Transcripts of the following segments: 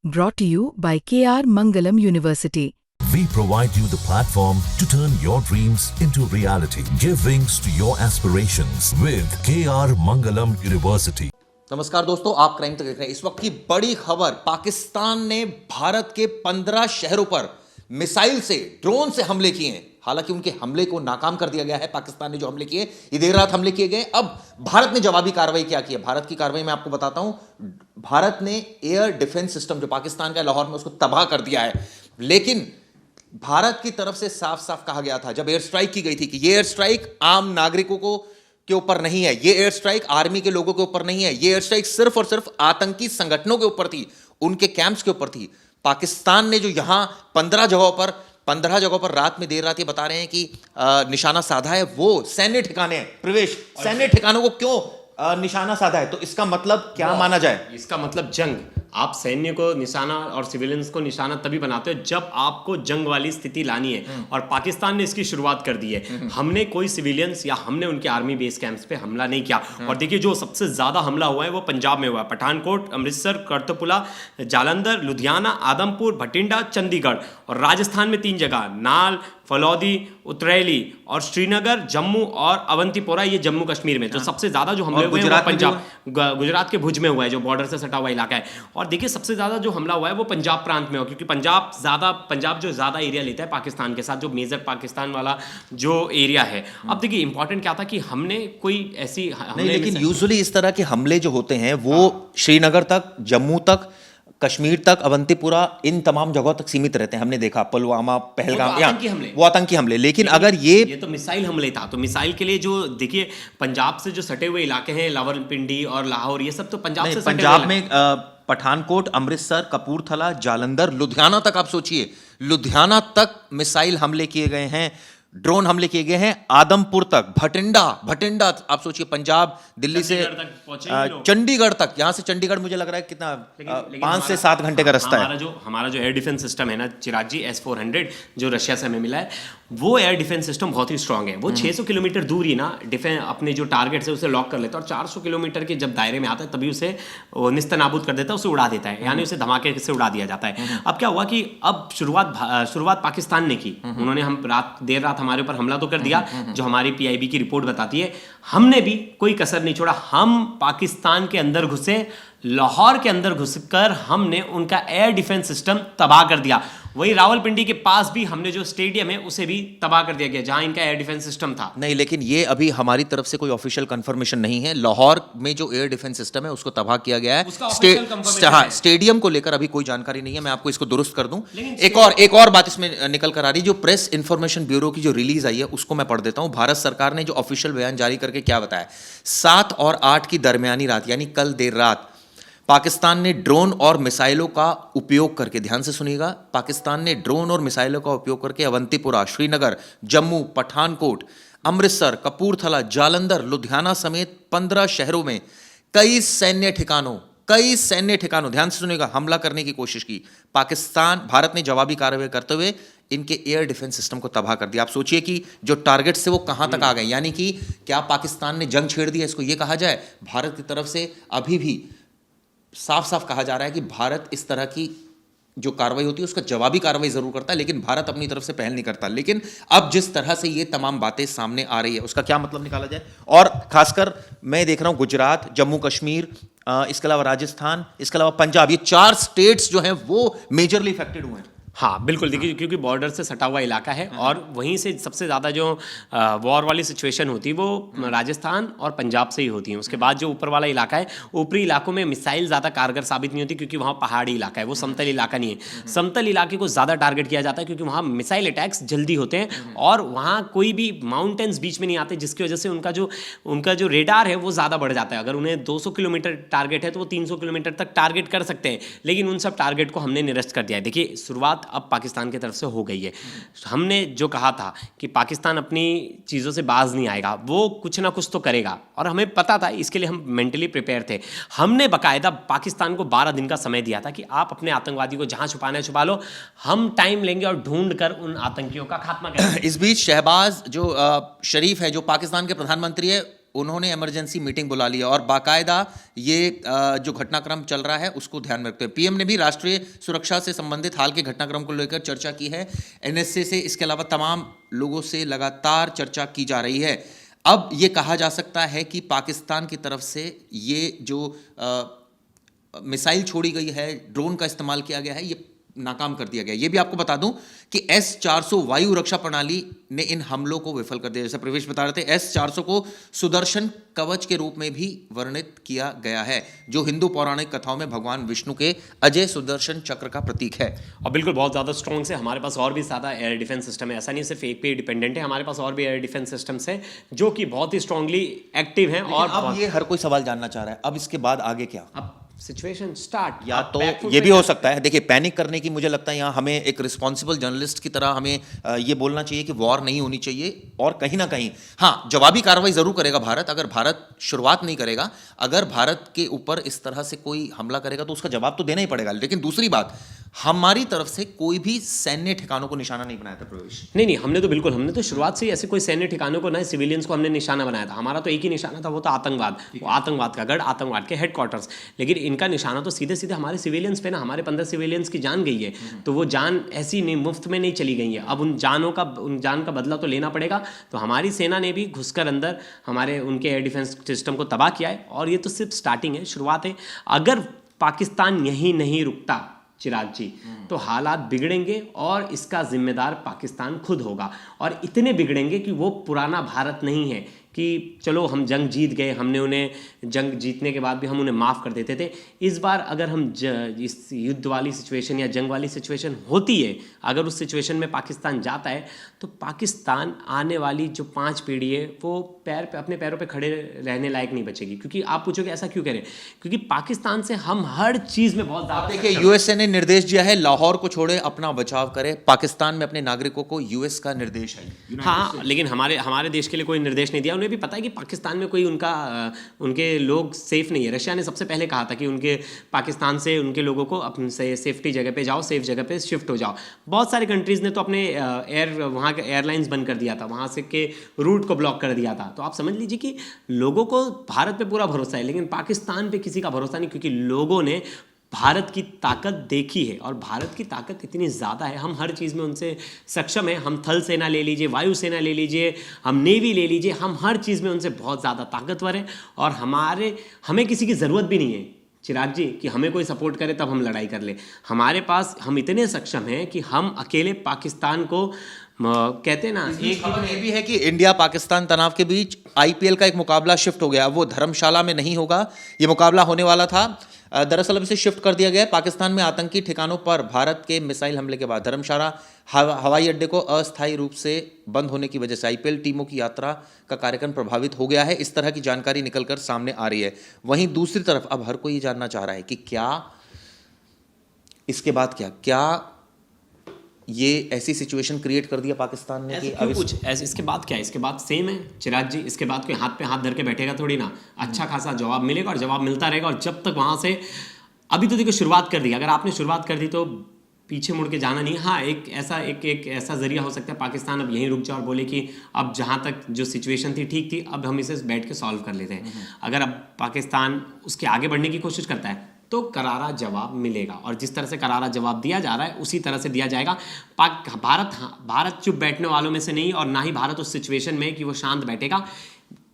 Brought to you by KR Mangalam University. We provide you the platform to turn your dreams into reality. Give wings to your aspirations with KR Mangalam University. नमस्कार दोस्तों, आप crime तक देख रहे हैं। इस वक्त की बड़ी खबर, पाकिस्तान ने भारत के 15 शहरों पर मिसाइल से, ड्रोन से हमले किए हैं। हालांकि उनके हमले को नाकाम कर दिया गया है। पाकिस्तान ने जो हमले किए, ये देर रात हमले किए गए। अब भारत ने जवाबी कार्रवाई क्या की है? भारत की कार्रवाई मैं आपको बताता हूं। भारत ने एयर डिफेंस सिस्टम जो पाकिस्तान का लाहौर में, उसको तबाह कर दिया है। लेकिन भारत की तरफ से साफ साफ कहा गया था जब एयर स्ट्राइक की गई थी कि ये एयर स्ट्राइक आम नागरिकों को के ऊपर नहीं है, ये एयर स्ट्राइक आर्मी के लोगों के ऊपर नहीं है, ये एयर स्ट्राइक सिर्फ और सिर्फ आतंकी संगठनों के ऊपर थी, उनके कैंप्स के ऊपर थी। पाकिस्तान ने जो यहां 15 जगहों पर रात में देर रात ये बता रहे हैं कि निशाना साधा है, वो सैन्य ठिकाने हैं। प्रवेश सैन्य ठिकानों को क्यों निशाना साधा है? तो इसका मतलब क्या माना जाए? इसका मतलब जंग। आप सैन्य को निशाना और सिविलियंस को निशाना तभी बनाते हो जब आपको जंग वाली स्थिति लानी है, और पाकिस्तान ने इसकी शुरुआत कर दी है। हमने कोई सिविलियंस या हमने उनके आर्मी बेस कैंप्स पे हमला नहीं किया। और देखिए, जो सबसे ज्यादा हमला हुआ है वो पंजाब में हुआ है। पठानकोट, अमृतसर, करतपुला, जालंधर, लुधियाना, आदमपुर, भटिंडा, चंडीगढ़। और राजस्थान में 3 जगह, नाल, फलौदी, उतरैली और श्रीनगर, जम्मू और अवंतीपोरा, ये जम्मू कश्मीर में। तो सबसे ज्यादा जो हमले हुए हैं वो पंजाब, गुजरात के भुज में हुआ है, जो बॉर्डर से सटा हुआ इलाका है। और देखिए, सबसे ज्यादा जो हमला हुआ है वो पंजाब प्रांत में हुआ, क्योंकि पंजाब जो ज्यादा एरिया लेता है पाकिस्तान के साथ, जो मेजर पाकिस्तान वाला जो एरिया है। अब देखिए, इंपॉर्टेंट क्या था कि हमने कोई ऐसी नहीं, लेकिन यूजुअली इस तरह के हमले जो होते हैं वो श्रीनगर तक, जम्मू तक, कश्मीर तक, अवंतीपुरा, इन तमाम जगहों तक सीमित रहते हैं। हमने देखा पुलवामा, पहलगाम, वो आतंकी हमले। लेकिन अगर ये तो मिसाइल हमले था, तो मिसाइल के लिए जो देखिए, पंजाब से जो सटे हुए इलाके हैं, रावलपिंडी और लाहौर, ये सब तो पंजाब से पंजाब में पठानकोट, अमृतसर, कपूरथला, जालंधर, लुधियाना तक, आप सोचिए लुधियाना तक मिसाइल हमले किए गए हैं, ड्रोन हमले किए गए हैं। आदमपुर तक, भटिंडा आप सोचिए, पंजाब, दिल्ली से चंडीगढ़ तक। यहां से चंडीगढ़ मुझे लग रहा है कितना, 5 से 7 घंटे का रास्ता है। हमारा जो एयर डिफेंस सिस्टम है ना, चिराग जी, S-400 जो रशिया से हमें मिला है, वो एयर डिफेंस सिस्टम बहुत ही स्ट्रांग है। वो 600 किलोमीटर दूर ही ना अपने जो टारगेट है उसे लॉक कर लेता है, और 400 किलोमीटर के जब दायरे में आता है तभी उसे निस्तनाबूद कर देता है, उसे उड़ा देता है, यानी उसे धमाके से उड़ा दिया जाता है। अब क्या हुआ कि अब शुरुआत पाकिस्तान ने की। उन्होंने देर रात हमारे ऊपर हमला तो कर दिया, जो हमारी PIB की रिपोर्ट बताती है। हमने भी कोई कसर नहीं छोड़ा। हम पाकिस्तान के अंदर घुसे, लाहौर के अंदर घुसकर हमने उनका एयर डिफेंस सिस्टम तबाह कर दिया। वही रावलपिंडी के पास भी हमने जो स्टेडियम है उसे भी तबाह कर दिया गया, जहां इनका एयर डिफेंस सिस्टम था। नहीं, लेकिन ये अभी हमारी तरफ से कोई ऑफिशियल कंफर्मेशन नहीं है। लाहौर में जो एयर डिफेंस सिस्टम है उसको तबाह किया गया है। स्टेडियम को लेकर अभी कोई जानकारी नहीं है। मैं आपको इसको दुरुस्त कर दूं। एक और बात इसमें निकल कर आ रही, जो प्रेस इंफॉर्मेशन ब्यूरो की जो रिलीज आई है उसको मैं पढ़ देता हूं। भारत सरकार ने जो ऑफिशियल बयान जारी करके क्या बताया, 7 और 8 की दरमियानी रात, यानी कल देर रात, पाकिस्तान ने ड्रोन और मिसाइलों का उपयोग करके, ध्यान से सुनिएगा, पाकिस्तान ने ड्रोन और मिसाइलों का उपयोग करके अवंतीपुरा, श्रीनगर, जम्मू, पठानकोट, अमृतसर, कपूरथला, जालंधर, लुधियाना समेत 15 शहरों में कई सैन्य ठिकानों, ध्यान से सुनिएगा, हमला करने की कोशिश की। भारत ने जवाबी कार्रवाई करते हुए इनके एयर डिफेंस सिस्टम को तबाह कर दिया। आप सोचिए कि जो टारगेट से वो कहां तक आ गए, यानी कि क्या पाकिस्तान ने जंग छेड़ दिया, इसको ये कहा जाए। भारत की तरफ से अभी भी साफ साफ कहा जा रहा है कि भारत इस तरह की जो कार्रवाई होती है उसका जवाबी कार्रवाई जरूर करता है, लेकिन भारत अपनी तरफ से पहल नहीं करता। लेकिन अब जिस तरह से ये तमाम बातें सामने आ रही है उसका क्या मतलब निकाला जाए? और खासकर मैं देख रहा हूं गुजरात, जम्मू कश्मीर, इसके अलावा राजस्थान, इसके अलावा पंजाब, ये 4 स्टेट्स जो हैं वो मेजरली इफेक्टेड हुए हैं। हाँ बिल्कुल, देखिए, क्योंकि बॉर्डर से सटा हुआ इलाका है, और वहीं से सबसे ज़्यादा जो वॉर वाली सिचुएशन होती है वो राजस्थान और पंजाब से ही होती है। उसके बाद जो ऊपर वाला इलाका है, ऊपरी इलाकों में मिसाइल ज़्यादा कारगर साबित नहीं होती, क्योंकि वहाँ पहाड़ी इलाका है, वो समतल इलाका नहीं है। समतल इलाके को ज़्यादा टारगेट किया जाता है, क्योंकि वहाँ मिसाइल अटैक्स जल्दी होते हैं, और वहाँ कोई भी माउंटेन्स बीच में नहीं आते, जिसकी वजह से उनका जो रेडार है वो ज़्यादा बढ़ जाता है। अगर उन्हें 200 किलोमीटर टारगेट है तो वो 300 किलोमीटर तक टारगेट कर सकते हैं, लेकिन उन सब टारगेट को हमने निरस्त कर दिया है। देखिए, शुरुआत अब पाकिस्तान की तरफ से हो गई है। हमने जो कहा था कि पाकिस्तान अपनी चीज़ों से बाज नहीं आएगा, वो कुछ ना कुछ तो करेगा, और हमें पता था, इसके लिए हम मेंटली प्रिपेयर थे। हमने बाकायदा पाकिस्तान को 12 दिन का समय दिया था कि आप अपने आतंकवादी को जहां छुपाना है छुपा लो, हम टाइम लेंगे और ढूंढ कर उन आतंकियों का खात्मा करेंगे। इस बीच शहबाज जो शरीफ है, जो पाकिस्तान के प्रधानमंत्री है, उन्होंने इमरजेंसी मीटिंग बुला लिया और बाकायदा ये जो घटनाक्रम चल रहा है उसको ध्यान में रखते हुए पीएम ने भी राष्ट्रीय सुरक्षा से संबंधित हाल के घटनाक्रम को लेकर चर्चा की है। एनएसए से इसके अलावा तमाम लोगों से लगातार चर्चा की जा रही है। अब ये कहा जा सकता है कि पाकिस्तान की तरफ से ये जो मिसाइल छोड़ी गई है, ड्रोन का इस्तेमाल किया गया है, ये नाकाम कर दिया गया। ये भी आपको बता दूं कि S-400 वायु रक्षा प्रणाली ने इन हमलों को विफल कर दिया। जैसे प्रवेश बता रहे थे, S-400 को सुदर्शन कवच के रूप में भी वर्णित किया गया है, जो हिंदू पौराणिक कथाओं में भगवान विष्णु के अजय सुदर्शन चक्र का प्रतीक है। और बिल्कुल बहुत ज़्यादा स्ट्रॉन्ग से हमारे पास और भी ज़्यादा एयर डिफेंस सिस्टम है। ऐसा नहीं सिर्फ एक पे डिपेंडेंट है, हमारे पास और भी एयर डिफेंस सिस्टम्स है जो कि बहुत ही स्ट्रांगली एक्टिव हैं। और अब ये हर कोई सवाल जानना चाह रहा है, अब इसके बाद आगे क्या? अब सिचुएशन स्टार्ट या तो ये भी हो सकता है, देखिए पैनिक करने की मुझे लगता है यहाँ हमें एक रिस्पॉन्सिबल जर्नलिस्ट की तरह हमें ये बोलना चाहिए कि वॉर नहीं होनी चाहिए, और कहीं ना कहीं हाँ जवाबी कार्रवाई जरूर करेगा भारत। अगर भारत शुरुआत नहीं करेगा, अगर भारत के ऊपर इस तरह से कोई हमला करेगा तो उसका जवाब तो देना ही पड़ेगा। लेकिन दूसरी बात, हमारी तरफ से कोई भी सैन्य ठिकानों को निशाना नहीं बनाया था प्रवेश। नहीं, हमने तो शुरुआत से ही ऐसे कोई सैन्य ठिकानों को, ना सिविलियंस को हमने निशाना बनाया था। हमारा तो एक ही निशाना था, वो था आतंकवाद, वो आतंकवाद का गढ़, आतंकवाद के हेडक्वार्टर्स। लेकिन इनका निशाना तो सीधे सीधे हमारे सिविलियंस पे ना, हमारे 15 सिविलियंस की जान गई है, तो वो जान ऐसी नहीं मुफ्त में नहीं चली गई है। अब उन जान का बदला तो लेना पड़ेगा। तो हमारी सेना ने भी घुसकर अंदर हमारे उनके एयर डिफेंस सिस्टम को तबाह किया है, और ये तो सिर्फ स्टार्टिंग है, शुरुआत है। अगर पाकिस्तान यहीं नहीं रुकता चिराग जी, तो हालात बिगड़ेंगे और इसका जिम्मेदार पाकिस्तान खुद होगा। और इतने बिगड़ेंगे कि वो पुराना भारत नहीं है कि चलो हम जंग जीत गए, हमने उन्हें जंग जीतने के बाद भी हम उन्हें माफ़ कर देते थे। इस बार अगर हम इस युद्ध वाली सिचुएशन या जंग वाली सिचुएशन होती है, अगर उस सिचुएशन में पाकिस्तान जाता है, तो पाकिस्तान आने वाली जो 5 पीढ़ी है वो अपने पैरों पे खड़े रहने लायक नहीं बचेगी। क्योंकि आप पूछोगे ऐसा क्यों करें, क्योंकि पाकिस्तान से हम हर चीज़ में बहुत ज़्यादा। देखिए यूएसए ने निर्देश दिया है लाहौर को छोड़े, अपना बचाव करे। पाकिस्तान में अपने नागरिकों को यूएस का निर्देश है। हाँ, लेकिन हमारे देश के लिए कोई निर्देश नहीं दिया। उन्हें भी पता है कि पाकिस्तान में कोई उनके लोग सेफ नहीं है। रशिया ने सबसे पहले कहा था कि उनके पाकिस्तान से उनके लोगों को अपने सेफ्टी जगह पे जाओ, सेफ जगह पे शिफ्ट हो जाओ। बहुत सारी कंट्रीज़ ने तो अपने वहाँ के एयरलाइंस बंद कर दिया था, वहाँ से के रूट को ब्लॉक कर दिया था। तो आप समझ लीजिए कि लोगों को भारत पे पूरा भरोसा है, लेकिन पाकिस्तान पे किसी का भरोसा नहीं, क्योंकि लोगों ने भारत की ताकत देखी है। और भारत की ताकत इतनी ज़्यादा है, हम हर चीज़ में उनसे सक्षम है। हम थल सेना ले लीजिए, वायु सेना ले लीजिए, हम नेवी ले लीजिए, हम हर चीज़ में उनसे बहुत ज़्यादा ताकतवर हैं। और हमें किसी की ज़रूरत भी नहीं है चिराग जी कि हमें कोई सपोर्ट करे तब हम लड़ाई कर ले। हमारे पास हम इतने सक्षम हैं कि हम अकेले पाकिस्तान को कहते हैं ना। एक खबर ये भी है कि इंडिया पाकिस्तान तनाव के बीच आईपीएल का एक मुकाबला शिफ्ट हो गया, वो धर्मशाला में नहीं होगा। ये मुकाबला होने वाला था, दरअसल अब इसे शिफ्ट कर दिया गया है। पाकिस्तान में आतंकी ठिकानों पर भारत के मिसाइल हमले के बाद धर्मशाला हवाई अड्डे को अस्थायी रूप से बंद होने की वजह से आईपीएल टीमों की यात्रा का कार्यक्रम प्रभावित हो गया है। इस तरह की जानकारी निकलकर सामने आ रही है। वहीं दूसरी तरफ अब हर कोई ये जानना चाह रहा है कि क्या इसके बाद क्या ये ऐसी सिचुएशन क्रिएट कर दिया पाकिस्तान ने कि अब इसके बाद क्या है? इसके बाद सेम है चिराग जी, इसके बाद कोई हाथ पे हाथ धर के बैठेगा थोड़ी ना। अच्छा खासा जवाब मिलेगा और जवाब मिलता रहेगा। और जब तक वहाँ से, अभी तो देखो शुरुआत कर दी, अगर आपने शुरुआत कर दी तो पीछे मुड़ के जाना नहीं। हाँ, एक ऐसा जरिया हो सकता है, पाकिस्तान अब यहीं रुक जाए और बोले कि अब जहाँ तक जो सिचुएशन थी ठीक थी, अब हम इसे बैठ के सॉल्व कर लेते हैं। अगर अब पाकिस्तान उसके आगे बढ़ने की कोशिश करता है तो करारा जवाब मिलेगा। और जिस तरह से करारा जवाब दिया जा रहा है उसी तरह से दिया जाएगा। भारत चुप बैठने वालों में से नहीं, और ना ही भारत उस सिचुएशन में कि वो शांत बैठेगा।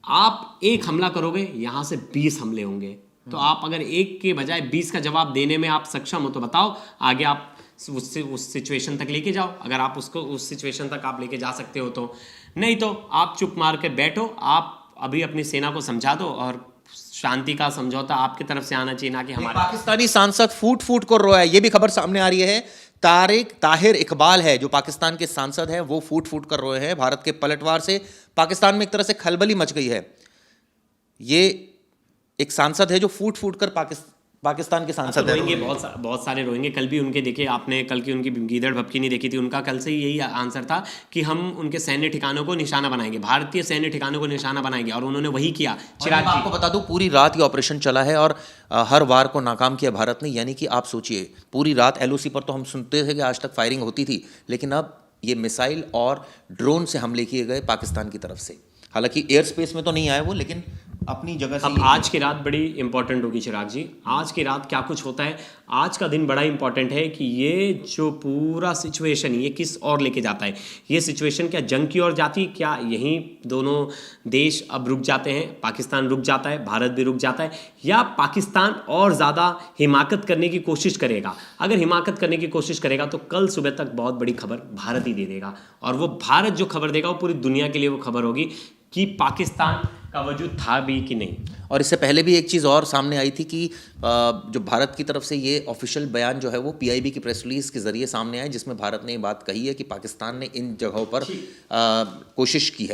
आप एक हमला करोगे, यहाँ से 20 हमले होंगे। तो आप अगर एक के बजाय 20 का जवाब देने में आप सक्षम हो तो बताओ आगे आप उस सिचुएशन तक लेके जाओ। अगर आप उसको उस सिचुएशन तक आप लेके जा सकते हो तो, नहीं तो आप चुप मार के बैठो। आप अभी अपनी सेना को समझा दो और शांति का समझौता आपकी तरफ से आना चाहिए, ना कि हमारे। पाकिस्तानी सांसद फूट कर रोया है, ये भी खबर सामने आ रही है। ताहिर इकबाल है जो पाकिस्तान के सांसद हैं, वो फूट कर रोए हैं। भारत के पलटवार से पाकिस्तान में एक तरह से खलबली मच गई है। ये एक सांसद है जो फूट कर पाकिस्तान के सांसद रोएंगे, बहुत सारे रोएंगे। कल भी उनके देखिए, आपने कल की उनकी गीदड़ भपकी नहीं देखी थी। उनका कल से यही आंसर था कि हम उनके सैन्य ठिकानों को निशाना बनाएंगे, भारतीय सैन्य ठिकानों को निशाना बनाएंगे, और उन्होंने वही किया। चिराग, आपको बता दूं पूरी रात ये ऑपरेशन चला है और हर वार को नाकाम किया भारत ने। यानी कि आप सोचिए, पूरी रात एलओसी पर तो हम सुनते थे कि आज तक फायरिंग होती थी, लेकिन अब ये मिसाइल और ड्रोन से हमले किए गए पाकिस्तान की तरफ से। हालांकि एयर स्पेस में तो नहीं आए वो, लेकिन अपनी जगह से अब आज की रात बड़ी इंपॉर्टेंट होगी चिराग जी। आज की रात क्या कुछ होता है, आज का दिन बड़ा इंपॉर्टेंट है कि ये जो पूरा सिचुएशन ये किस और लेके जाता है। ये सिचुएशन क्या जंग की ओर जाती है, क्या यहीं दोनों देश अब रुक जाते हैं, पाकिस्तान रुक जाता है, भारत भी रुक जाता है, या पाकिस्तान और ज़्यादा हिमाकत करने की कोशिश करेगा। अगर हिमाकत करने की कोशिश करेगा तो कल सुबह तक बहुत बड़ी खबर भारत ही दे देगा, और वो भारत जो खबर देगा वो पूरी दुनिया के लिए वो खबर होगी कि पाकिस्तान का वजूद था भी कि नहीं। और इससे पहले भी एक चीज़ और सामने आई थी कि जो भारत की तरफ से ये ऑफिशियल बयान जो है वो पीआईबी की प्रेस रिलीज के जरिए सामने आया, जिसमें भारत ने ये बात कही है कि पाकिस्तान ने इन जगहों पर कोशिश की है